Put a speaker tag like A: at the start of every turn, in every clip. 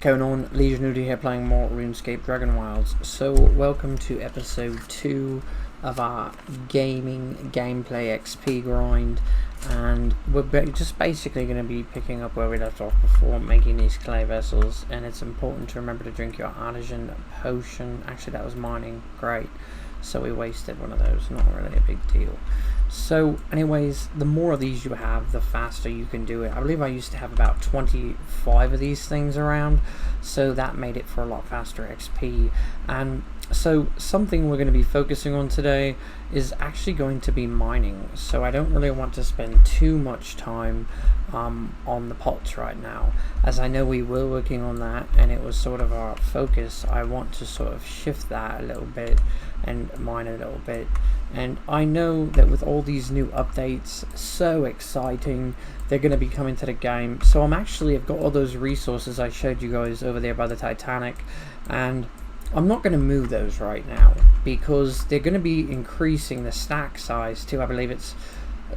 A: Going on, Legion here playing more RuneScape Dragonwilds. So welcome to episode 2 of our gaming gameplay XP grind, and we're just basically going to be picking up where we left off before, making these clay vessels. And it's important to remember to drink your artisan potion. Actually that was mining, great, so we wasted one of those, not really a big deal. So anyways, the more of these you have, the faster you can do it. I believe I used to have about 25 of these things around, so that made it for a lot faster XP. And so something we're going to be focusing on today is actually going to be mining. So I don't really want to spend too much time on the pots right now, as I know we were working on that and it was sort of our focus. I want to sort of shift that a little bit and mine a little bit. And I know that with all these new updates, so exciting, they're going to be coming to the game. So I've got all those resources I showed you guys over there by the Titanic, and I'm not going to move those right now because they're going to be increasing the stack size to, I believe it's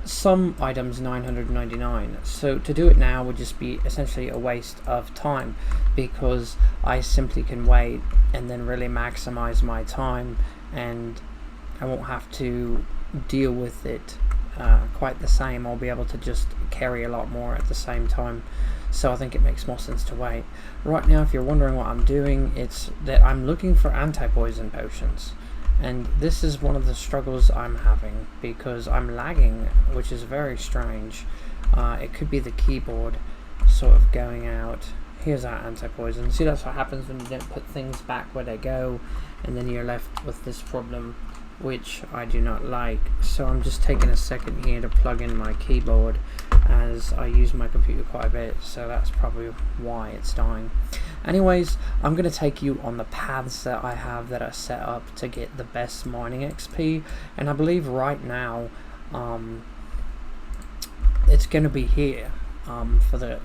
A: some items 999. So to do it now would just be essentially a waste of time, because I simply can wait and then really maximize my time, and I won't have to deal with it quite the same. I'll be able to just carry a lot more at the same time. So I think it makes more sense to wait. Right now, if you're wondering what I'm doing, it's that I'm looking for anti-poison potions. And this is one of the struggles I'm having because I'm lagging, which is very strange. It could be the keyboard sort of going out. Here's our anti-poison. See, that's what happens when you don't put things back where they go, and then you're left with this problem, which I do not like. So I'm just taking a second here to plug in my keyboard, as I use my computer quite a bit, so that's probably why it's dying. Anyways, I'm going to take you on the paths that I have that are set up to get the best mining XP, and I believe right now it's going to be here for the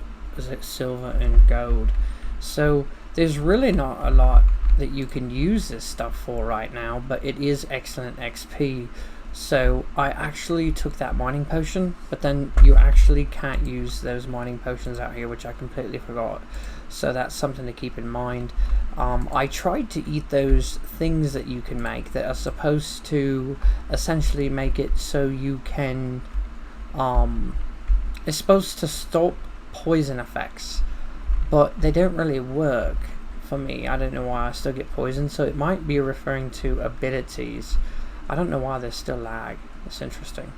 A: silver and gold. So there's really not a lot that you can use this stuff for right now, but it is excellent XP. So I actually took that mining potion, but then you actually can't use those mining potions out here, which I completely forgot. So that's something to keep in mind. I tried to eat those things that you can make that are supposed to essentially make it so you can it's supposed to stop poison effects, but they don't really work for me. I don't know why I still get poisoned, so it might be referring to abilities. I don't know why there's still lag. It's interesting.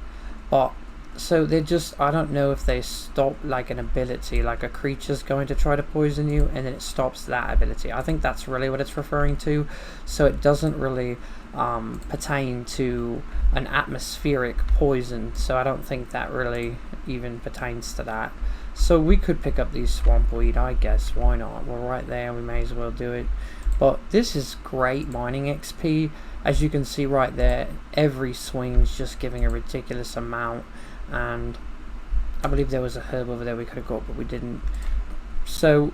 A: But so they just, I don't know if they stop like an ability, like a creature's going to try to poison you and then it stops that ability. I think that's really what it's referring to. So it doesn't really pertain to an atmospheric poison, so I don't think that really even pertains to that. So we could pick up these swamp weed, I guess. Why not? We're right there, we may as well do it. But this is great mining XP. As you can see right there, every swing's just giving a ridiculous amount, and I believe there was a herb over there we could have got, but we didn't. So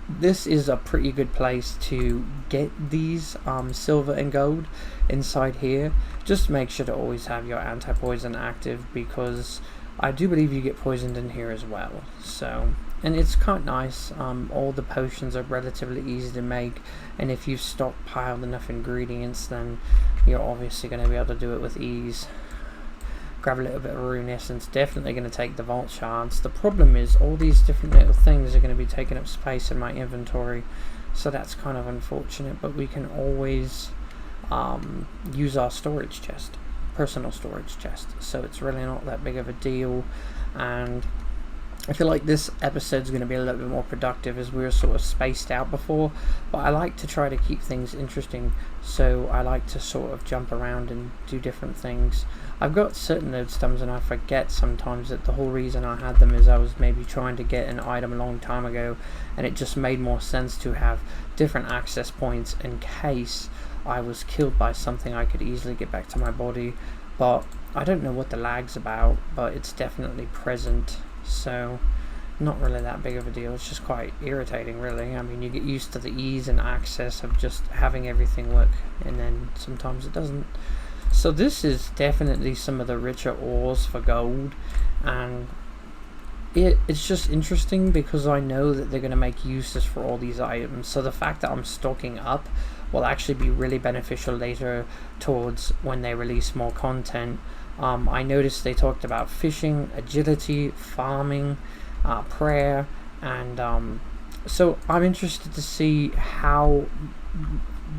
A: this is a pretty good place to get these silver and gold inside here. Just make sure to always have your anti-poison active, because I do believe you get poisoned in here as well. So, and it's quite nice. All the potions are relatively easy to make, and if you've stockpiled enough ingredients, then you're obviously going to be able to do it with ease. Grab a little bit of rune essence, definitely going to take the vault shards. The problem is all these different little things are going to be taking up space in my inventory, so that's kind of unfortunate, but we can always use our storage chest, personal storage chest, so it's really not that big of a deal. And I feel like this episode's going to be a little bit more productive, as we were sort of spaced out before, but I like to try to keep things interesting, so I like to sort of jump around and do different things. I've got certain lodestones and I forget sometimes that the whole reason I had them is I was maybe trying to get an item a long time ago, and it just made more sense to have different access points in case I was killed by something. I could easily get back to my body. But I don't know what the lag's about, but it's definitely present, so not really that big of a deal. It's just quite irritating, really. I mean, you get used to the ease and access of just having everything work, and then sometimes it doesn't. So this is definitely some of the richer ores for gold, and it's just interesting because I know that they're going to make uses for all these items. So the fact that I'm stocking up will actually be really beneficial later towards when they release more content. I noticed they talked about fishing, agility, farming, prayer, and so I'm interested to see how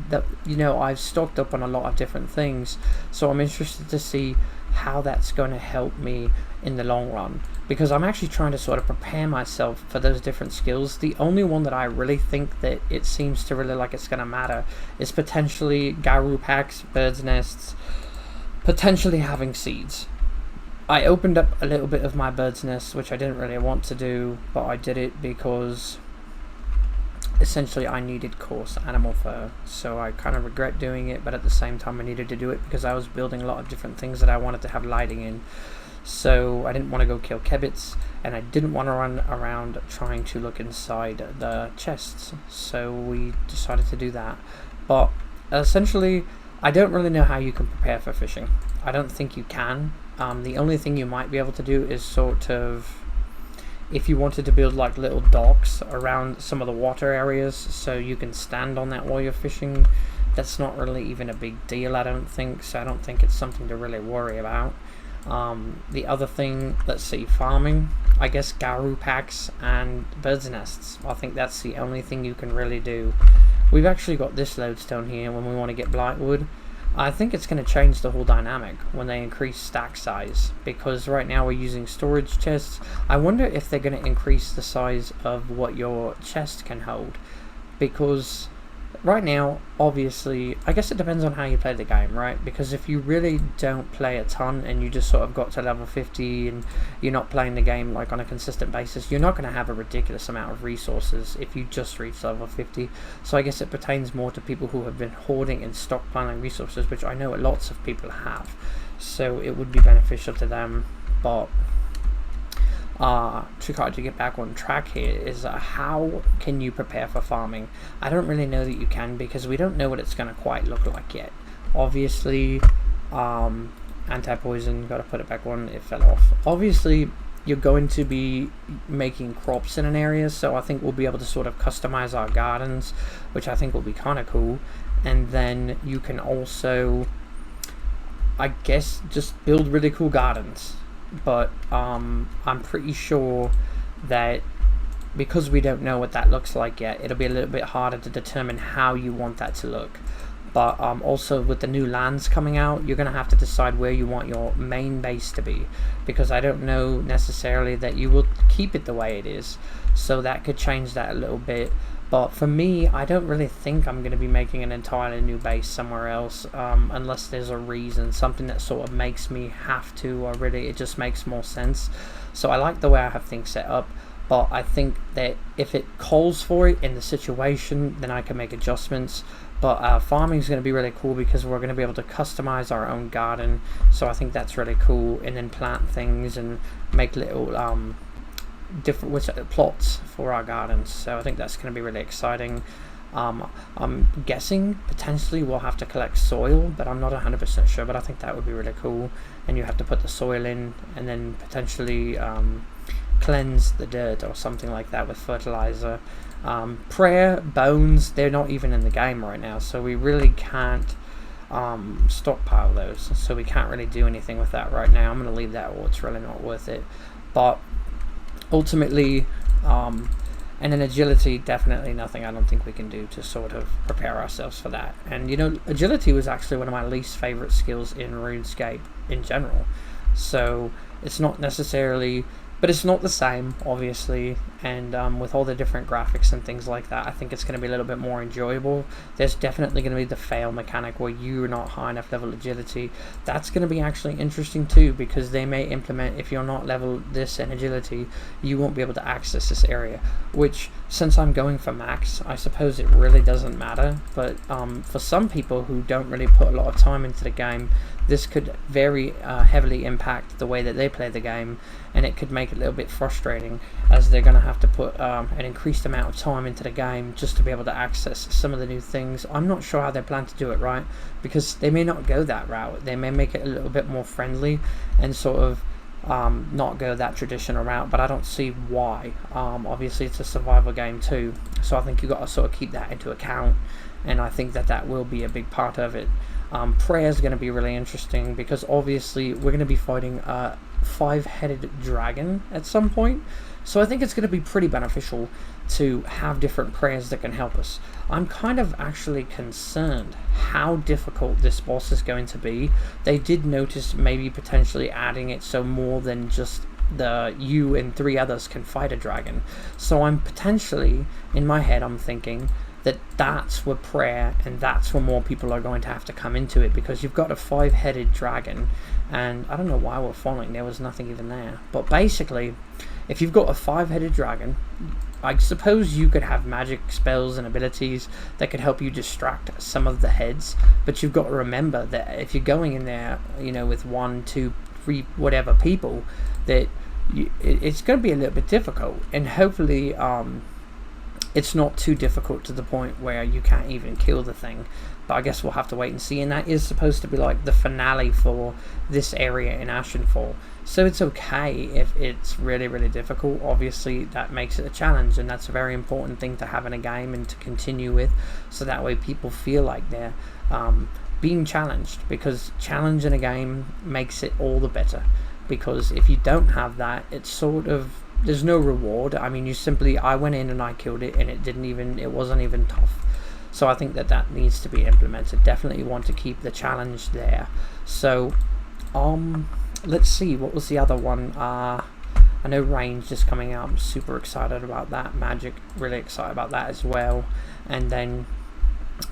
A: that, you know, I've stocked up on a lot of different things, so I'm interested to see how that's going to help me in the long run, because I'm actually trying to sort of prepare myself for those different skills. The only one that I really think that it seems to really like it's going to matter is potentially Garu packs, bird's nests, potentially having seeds. I opened up a little bit of my bird's nest, which I didn't really want to do, but I did it because essentially I needed coarse animal fur, so I kind of regret doing it, but at the same time I needed to do it because I was building a lot of different things that I wanted to have lighting in. So I didn't want to go kill kebits, and I didn't want to run around trying to look inside the chests, so we decided to do that. But essentially I don't really know how you can prepare for fishing. I don't think you can. The only thing you might be able to do is sort of, if you wanted to build like little docks around some of the water areas so you can stand on that while you're fishing. That's not really even a big deal, I don't think, so I don't think it's something to really worry about. The other thing, let's see, farming, I guess Garu packs and bird's nests. I think that's the only thing you can really do. We've actually got this lodestone here when we want to get Blightwood. I think it's going to change the whole dynamic when they increase stack size, because right now we're using storage chests. I wonder if they're going to increase the size of what your chest can hold, because right now, obviously, I guess it depends on how you play the game, right? Because if you really don't play a ton and you just sort of got to level 50 and you're not playing the game like on a consistent basis, you're not going to have a ridiculous amount of resources if you just reach level 50. So I guess it pertains more to people who have been hoarding and stockpiling resources, which I know lots of people have. So it would be beneficial to them, but to get back on track here is how can you prepare for farming? I don't really know that you can, because we don't know what it's going to quite look like yet. Obviously, anti-poison, got to put it back on, it fell off. Obviously, you're going to be making crops in an area, so I think we'll be able to sort of customize our gardens, which I think will be kind of cool. And then you can also, I guess, just build really cool gardens. But I'm pretty sure that because we don't know what that looks like yet, it'll be a little bit harder to determine how you want that to look. But also with the new lands coming out, you're going to have to decide where you want your main base to be, because I don't know necessarily that you will keep it the way it is, so that could change that a little bit. But for me, I don't really think I'm going to be making an entirely new base somewhere else, unless there's a reason, something that sort of makes me have to, or really it just makes more sense. So I like the way I have things set up, but I think that if it calls for it in the situation, then I can make adjustments. But farming is going to be really cool because we're going to be able to customize our own garden, so I think that's really cool. And then plant things and make little different plots for our gardens, so I think that's going to be really exciting. I'm guessing potentially we'll have to collect soil, but I'm not 100% sure, but I think that would be really cool. And you have to put the soil in and then potentially cleanse the dirt or something like that with fertilizer. Prayer, bones, they're not even in the game right now, so we really can't stockpile those, so we can't really do anything with that right now. I'm going to leave that, or it's really not worth it. But ultimately, and then agility, definitely nothing I don't think we can do to sort of prepare ourselves for that. And you know, agility was actually one of my least favorite skills in RuneScape in general, so it's not necessarily, but it's not the same, obviously. And with all the different graphics and things like that, I think it's going to be a little bit more enjoyable. There's definitely going to be the fail mechanic where you're not high enough level agility. That's going to be actually interesting too, because they may implement, if you're not level this in agility, you won't be able to access this area, which, since I'm going for max, I suppose it really doesn't matter. But for some people who don't really put a lot of time into the game, this could very heavily impact the way that they play the game, and it could make it a little bit frustrating, as they're going to have to put an increased amount of time into the game just to be able to access some of the new things. I'm not sure how they plan to do it, right? Because they may not go that route. They may make it a little bit more friendly and sort of not go that traditional route, but I don't see why. Obviously it's a survival game too, so I think you've got to sort of keep that into account, and I think that will be a big part of it. Prayer is going to be really interesting because obviously we're going to be fighting a 5-headed dragon at some point, so I think it's going to be pretty beneficial to have different prayers that can help us. I'm kind of actually concerned how difficult this boss is going to be. They did notice maybe potentially adding it so more than just you and 3 others can fight a dragon. So I'm potentially, in my head, I'm thinking that that's where prayer and that's where more people are going to have to come into it, because you've got a 5-headed dragon, and I don't know why we're falling, there was nothing even there. But basically, if you've got a 5-headed dragon, I suppose you could have magic spells and abilities that could help you distract some of the heads, but you've got to remember that if you're going in there, with 1, 2, 3, whatever people, that it's going to be a little bit difficult, and hopefully it's not too difficult to the point where you can't even kill the thing. But I guess we'll have to wait and see, and that is supposed to be like the finale for this area in Ashenfall. So it's okay if it's really, really difficult. Obviously that makes it a challenge, and that's a very important thing to have in a game and to continue with, so that way people feel like they're being challenged, because challenge in a game makes it all the better. Because if you don't have that, it's sort of, there's no reward. I mean, I went in and I killed it, and it wasn't even tough. So I think that needs to be implemented. Definitely want to keep the challenge there. So let's see, what was the other one? I know range is coming out. I'm super excited about that. Magic, really excited about that as well. And then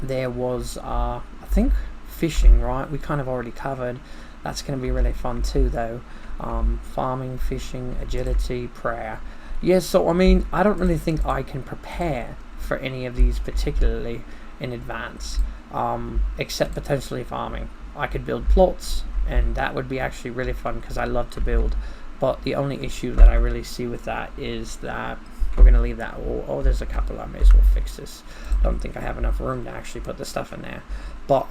A: there was I think fishing, right? We kind of already covered. That's going to be really fun too, though. Farming, fishing, agility, prayer. Yeah, so I mean, I don't really think I can prepare for any of these particularly in advance, except potentially farming. I could build plots, and that would be actually really fun because I love to build. But the only issue that I really see with that is that we're going to leave that all. Oh, there's a couple. I may as well fix this. I don't think I have enough room to actually put the stuff in there. But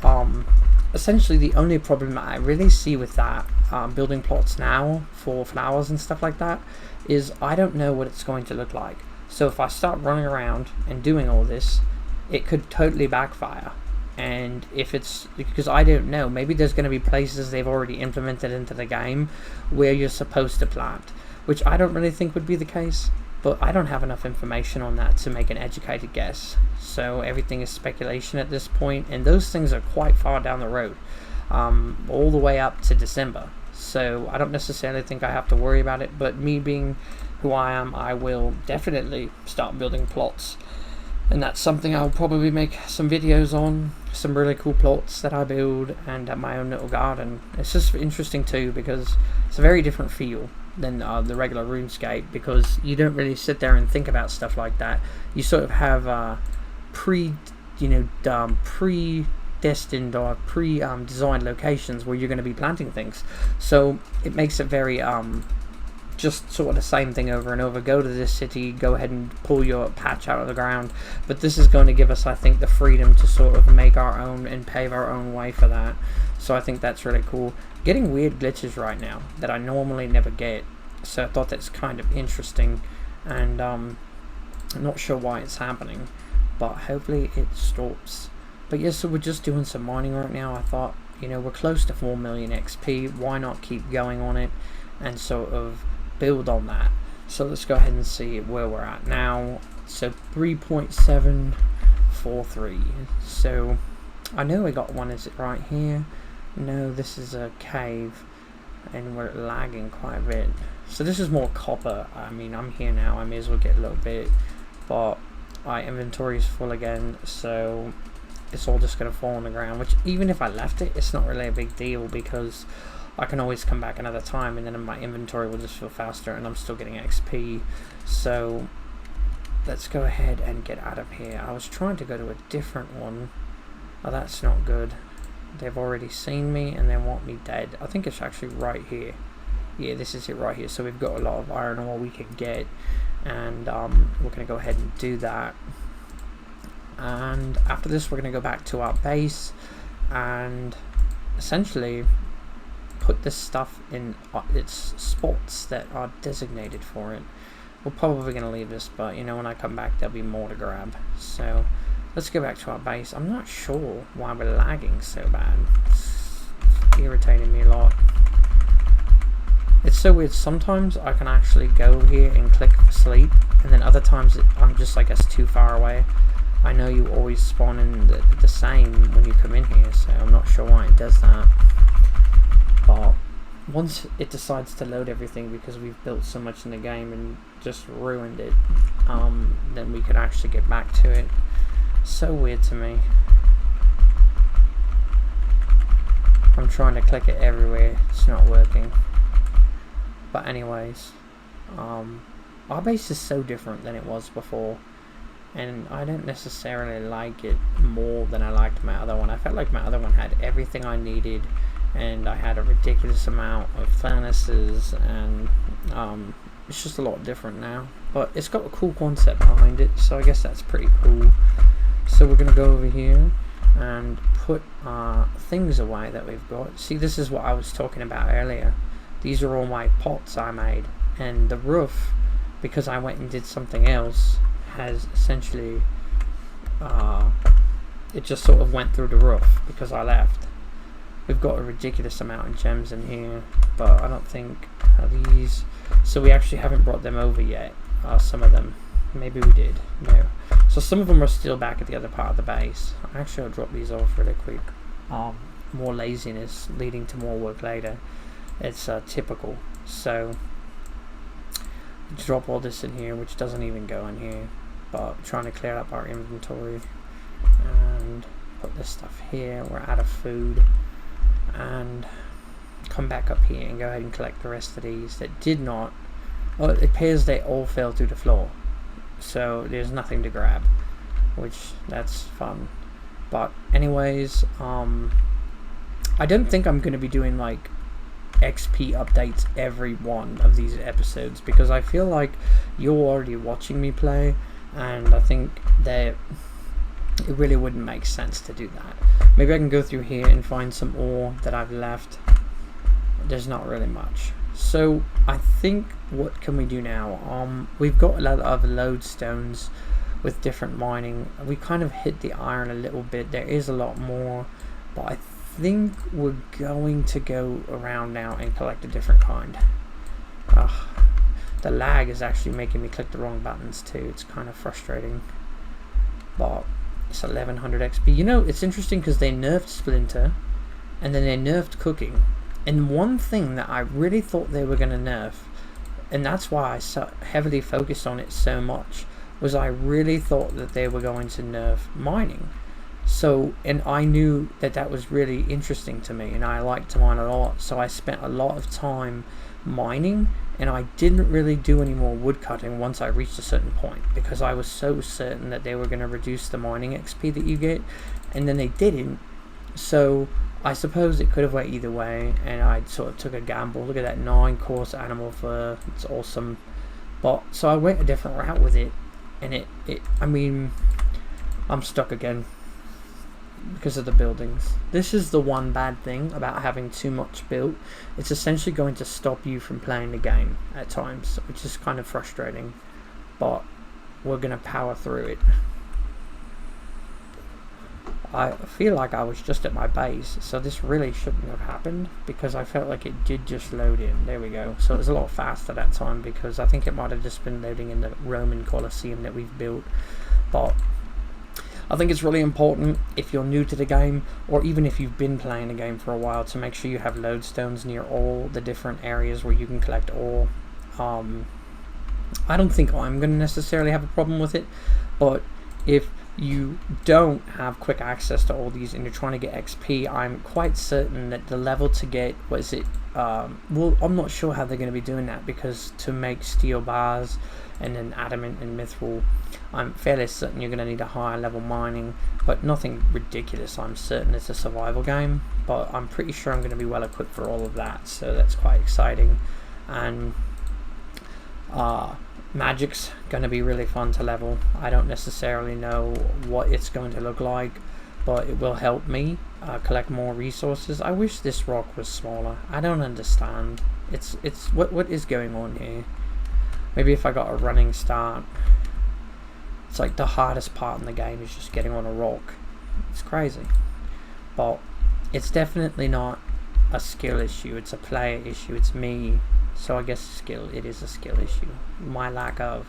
A: essentially the only problem that I really see with that, building plots now for flowers and stuff like that, is I don't know what it's going to look like. So if I start running around and doing all this, it could totally backfire. And if it's, because I don't know, maybe there's going to be places they've already implemented into the game where you're supposed to plant, which I don't really think would be the case. But I don't have enough information on that to make an educated guess. So everything is speculation at this point, and those things are quite far down the road, all the way up to December. So I don't necessarily think I have to worry about it, but me being who I am, I will definitely start building plots. And that's something I'll probably make some videos on, some really cool plots that I build, and at my own little garden. It's just interesting too, because it's a very different feel than the regular RuneScape, because you don't really sit there and think about stuff like that. You sort of have predestined or designed locations where you're going to be planting things. So it makes it very just sort of the same thing over and over. Go to this city, go ahead and pull your patch out of the ground. But this is going to give us, I think, the freedom to sort of make our own and pave our own way for that. So I think that's really cool. Getting weird glitches right now that I normally never get. So I thought that's kind of interesting, and I'm not sure why it's happening, but hopefully it stops. But yeah, so we're just doing some mining right now. I thought, we're close to 4 million XP. Why not keep going on it and sort of build on that? So let's go ahead and see where we're at now. So 3.743. So I know we got one. Is it right here? No, this is a cave, and we're lagging quite a bit. So this is more copper. I mean, I'm here now. I may as well get a little bit, but my inventory is full again, so it's all just going to fall on the ground, which even if I left it, it's not really a big deal, because I can always come back another time, and then my inventory will just feel faster, and I'm still getting XP. So let's go ahead and get out of here. I was trying to go to a different one. Oh, that's not good. They've already seen me and they want me dead. I think it's actually right here. Yeah, this is it right here. So we've got a lot of iron ore we can get, and we're going to go ahead and do that. And after this, we're going to go back to our base, and essentially put this stuff in its spots that are designated for it. We're probably going to leave this, but you know, when I come back there'll be more to grab. So let's go back to our base. I'm not sure why we're lagging so bad. It's irritating me a lot. It's so weird. Sometimes I can actually go here and click sleep, and then other times I'm just, I guess, too far away. I know you always spawn in the same when you come in here, so I'm not sure why it does that. But once it decides to load everything because we've built so much in the game and just ruined it, then we could actually get back to it. So weird to me. I'm trying to click it everywhere, it's not working. But anyways, our base is so different than it was before, and I don't necessarily like it more than I liked my other one. I felt like my other one had everything I needed, and I had a ridiculous amount of furnaces, and it's just a lot different now. But it's got a cool concept behind it, so I guess that's pretty cool. So we're going to go over here and put our things away that we've got. See, this is what I was talking about earlier. These are all my pots I made, and the roof, because I went and did something else, has essentially it just sort of went through the roof because I left. We've got a ridiculous amount of gems in here, but I don't think these, so we actually haven't brought them over yet. Some of them, maybe we did, no. So some of them are still back at the other part of the base. Actually, I'll drop these off really quick. More laziness leading to more work later. It's typical. So drop all this in here, which doesn't even go in here, but trying to clear up our inventory and put this stuff here. We're out of food, and come back up here and go ahead and collect the rest of these that did not. Well, it appears they all fell through the floor, so there's nothing to grab, which that's fun. But anyways, I don't think I'm going to be doing like XP updates every one of these episodes, because I feel like you're already watching me play, and I think that it really wouldn't make sense to do that. Maybe I can go through here and find some ore that I've left. There's not really much. So I think, what can we do now? We've got a lot of lodestones with different mining. We kind of hit the iron a little bit. There is a lot more, but I think we're going to go around now and collect a different kind. The lag is actually making me click the wrong buttons too. It's kind of frustrating, but it's 1100 XP. You know, it's interesting because they nerfed Splinter and then they nerfed cooking, and one thing that I really thought they were going to nerf, and that's why I so heavily focused on it so much, was I really thought that they were going to nerf mining. So, and I knew that that was really interesting to me, and I like to mine a lot, so I spent a lot of time mining, and I didn't really do any more wood cutting once I reached a certain point, because I was so certain that they were going to reduce the mining XP that you get, and then they didn't. So I suppose it could have went either way, and I sort of took a gamble. Look at that 9 course animal fur, it's awesome. But so I went a different route with it, and I mean, I'm stuck again because of the buildings. This is the one bad thing about having too much built. It's essentially going to stop you from playing the game at times, which is kind of frustrating, but we're gonna power through it. I feel like I was just at my base, so this really shouldn't have happened, because I felt like it did just load in. There we go. So it was a lot faster that time, because I think it might have just been loading in the Roman Colosseum that we've built. But I think it's really important, if you're new to the game, or even if you've been playing the game for a while, to make sure you have lodestones near all the different areas where you can collect ore. I don't think I'm going to necessarily have a problem with it, but if you don't have quick access to all these and you're trying to get XP, I'm quite certain that the level to get, what is it, well, I'm not sure how they're going to be doing that, because to make steel bars and then adamant and mithril, I'm fairly certain you're going to need a higher level mining, but nothing ridiculous. I'm certain it's a survival game, but I'm pretty sure I'm going to be well equipped for all of that, so that's quite exciting. And magic's going to be really fun to level. I don't necessarily know what it's going to look like, but it will help me collect more resources. I wish this rock was smaller. I don't understand. It's what is going on here? Maybe if I got a running start. It's like the hardest part in the game is just getting on a rock. It's crazy. But it's definitely not a skill issue. It's a player issue. It's me. So I guess it is a skill issue. My lack of.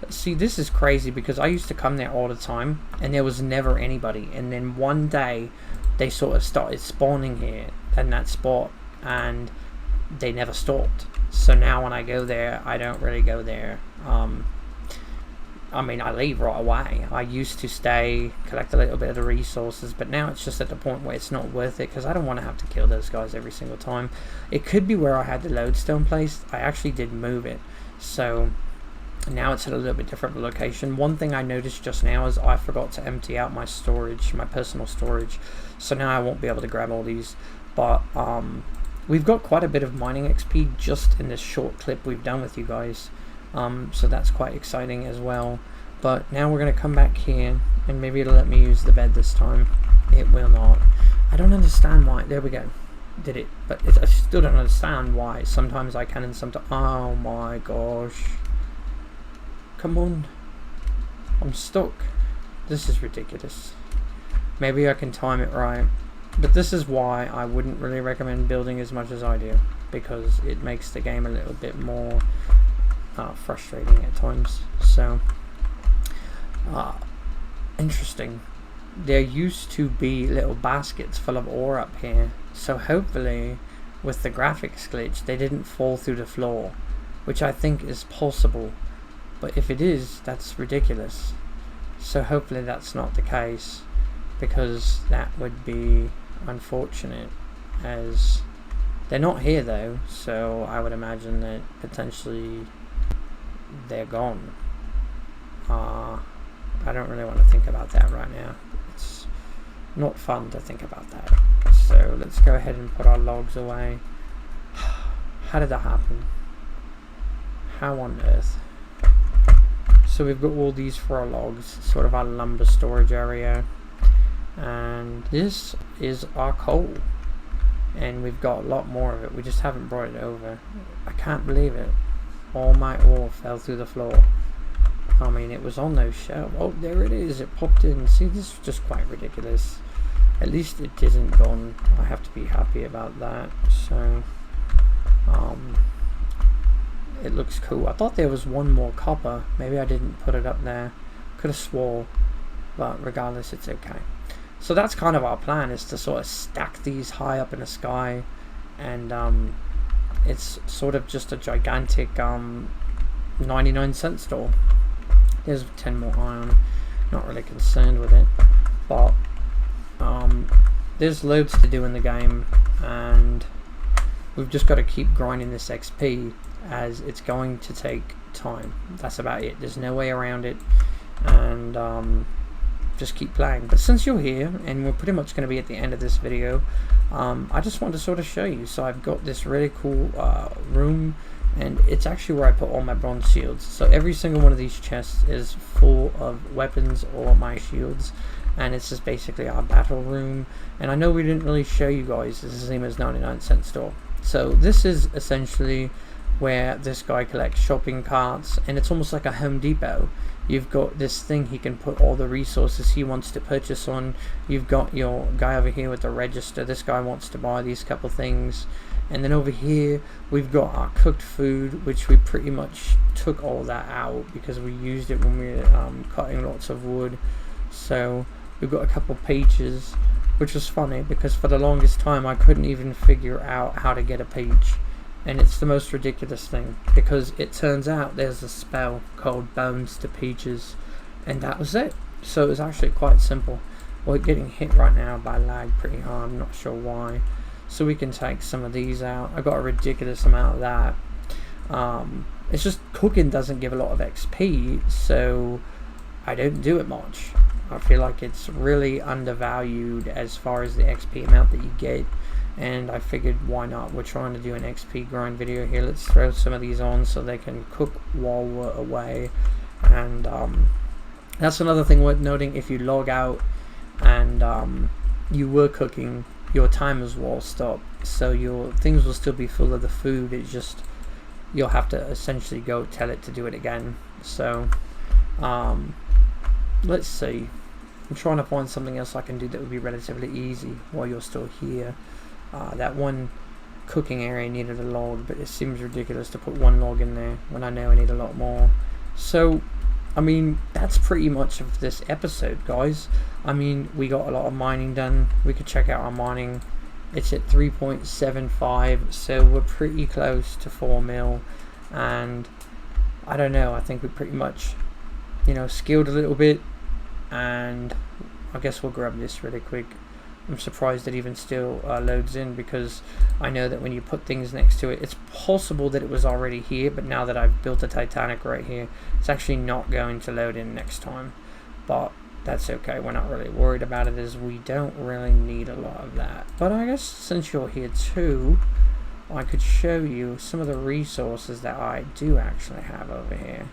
A: See, this is crazy because I used to come there all the time and there was never anybody. And then one day they sort of started spawning here in that spot and they never stopped. So now when I go there, I don't really go there. I mean, I leave right away. I used to stay, collect a little bit of the resources, but now it's just at the point where it's not worth it because I don't want to have to kill those guys every single time. It could be where I had the lodestone placed. I actually did move it, so now it's at a little bit different location. One thing I noticed just now is I forgot to empty out my storage, my personal storage, so now I won't be able to grab all these. But we've got quite a bit of mining XP just in this short clip we've done with you guys. So that's quite exciting as well. But now we're going to come back here and maybe it'll let me use the bed this time. It will not. I don't understand why. There we go. Did it. But I still don't understand why. Sometimes I can and sometimes... Oh my gosh. Come on. I'm stuck. This is ridiculous. Maybe I can time it right. But this is why I wouldn't really recommend building as much as I do. Because it makes the game a little bit more... frustrating at times. So interesting. There used to be little baskets full of ore up here, so hopefully with the graphics glitch they didn't fall through the floor, which I think is possible, but if it is, that's ridiculous. So hopefully that's not the case, because that would be unfortunate, as they're not here though, so I would imagine that potentially they're gone. I don't really want to think about that right now. It's not fun to think about that. So let's go ahead and put our logs away. How did that happen? How on earth? So we've got all these for our logs, sort of our lumber storage area. And this is our coal. And we've got a lot more of it. We just haven't brought it over. I can't believe it. All my ore fell through the floor. I mean, it was on those shelves. Oh, there it is. It popped in. See, this is just quite ridiculous. At least it isn't gone. I have to be happy about that. So, it looks cool. I thought there was one more copper. Maybe I didn't put it up there. Could have swore. But regardless, it's okay. So that's kind of our plan, is to sort of stack these high up in the sky. And, it's sort of just a gigantic 99-cent store. There's 10 more iron. Not really concerned with it, but there's loads to do in the game, and we've just got to keep grinding this XP, as it's going to take time. That's about it. There's no way around it, and just keep playing. But since you're here, and we're pretty much going to be at the end of this video, I just wanted to sort of show you. So I've got this really cool room, and it's actually where I put all my bronze shields. So every single one of these chests is full of weapons or my shields, and it's just basically our battle room. And I know we didn't really show you guys, this is the same as 99-cent store. So this is essentially where this guy collects shopping carts, and it's almost like a Home Depot. You've got this thing he can put all the resources he wants to purchase on. You've got your guy over here with the register. This guy wants to buy these couple things. And then over here we've got our cooked food, which we pretty much took all that out because we used it when we were cutting lots of wood. So we've got a couple peaches, which was funny because for the longest time I couldn't even figure out how to get a peach. And it's the most ridiculous thing, because it turns out there's a spell called Bones to Peaches, and that was it. So it was actually quite simple. We're getting hit right now by lag pretty hard, I'm not sure why. So we can take some of these out. I got a ridiculous amount of that. It's just cooking doesn't give a lot of XP, so I don't do it much. I feel like it's really undervalued as far as the XP amount that you get. And I figured, why not? We're trying to do an XP grind video here. Let's throw some of these on so they can cook while we're away. And that's another thing worth noting. If you log out and you were cooking, your timers will stop, so your things will still be full of the food. It's just you'll have to essentially go tell it to do it again. So let's see. I'm trying to find something else I can do that would be relatively easy while you're still here. That one cooking area needed a log, but it seems ridiculous to put one log in there when I know I need a lot more. So I mean, that's pretty much of this episode, guys. I mean, we got a lot of mining done. We could check out our mining. It's at 3.75, so we're pretty close to 4 mil. And I don't know, I think we pretty much, skilled a little bit. And I guess we'll grab this really quick. I'm surprised it even still loads in, because I know that when you put things next to it, it's possible that it was already here, but now that I've built a Titanic right here, it's actually not going to load in next time. But that's okay, we're not really worried about it, as we don't really need a lot of that. But I guess since you're here too, I could show you some of the resources that I do actually have over here.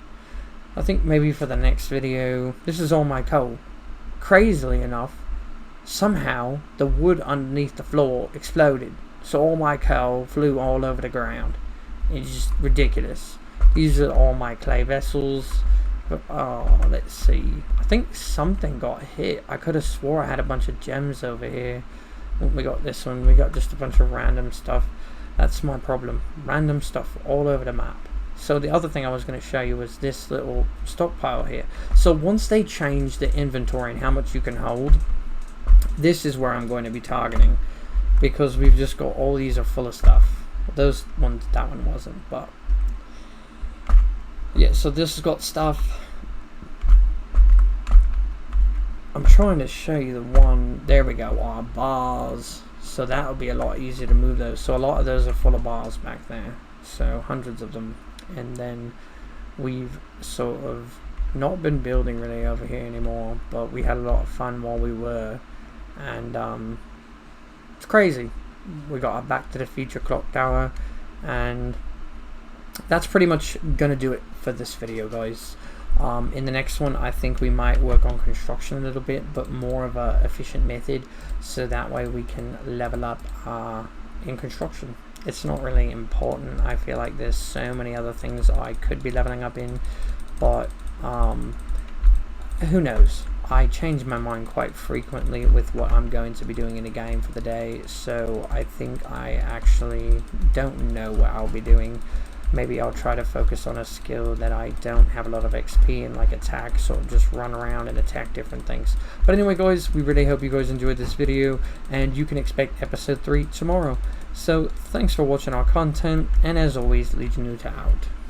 A: I think maybe for the next video, this is all my coal. Crazily enough, somehow the wood underneath the floor exploded, so all my coal flew all over the ground. It's just ridiculous. These are all my clay vessels. But, let's see, I think something got hit. I could have swore I had a bunch of gems over here. We got this one, we got just a bunch of random stuff. That's my problem, random stuff all over the map. So the other thing I was going to show you was this little stockpile here. So once they change the inventory and how much you can hold, this is where I'm going to be targeting, because we've just got all these are full of stuff. Those ones, that one wasn't, but yeah, so this has got stuff. I'm trying to show you the one, there we go, our bars. So that'll be a lot easier to move those. So a lot of those are full of bars back there, so hundreds of them. And then we've sort of not been building really over here anymore, but we had a lot of fun while we were. And it's crazy. We got our Back to the Future clock tower, and that's pretty much gonna do it for this video, guys. In the next one, I think we might work on construction a little bit, but more of a efficient method, so that way we can level up in construction. It's not really important. I feel like there's so many other things I could be leveling up in, but who knows? I change my mind quite frequently with what I'm going to be doing in a game for the day, so I think I actually don't know what I'll be doing. Maybe I'll try to focus on a skill that I don't have a lot of XP in, like attack, sort of just run around and attack different things. But anyway, guys, we really hope you guys enjoyed this video, and you can expect episode 3 tomorrow. So thanks for watching our content, and as always, Legion Nuta out.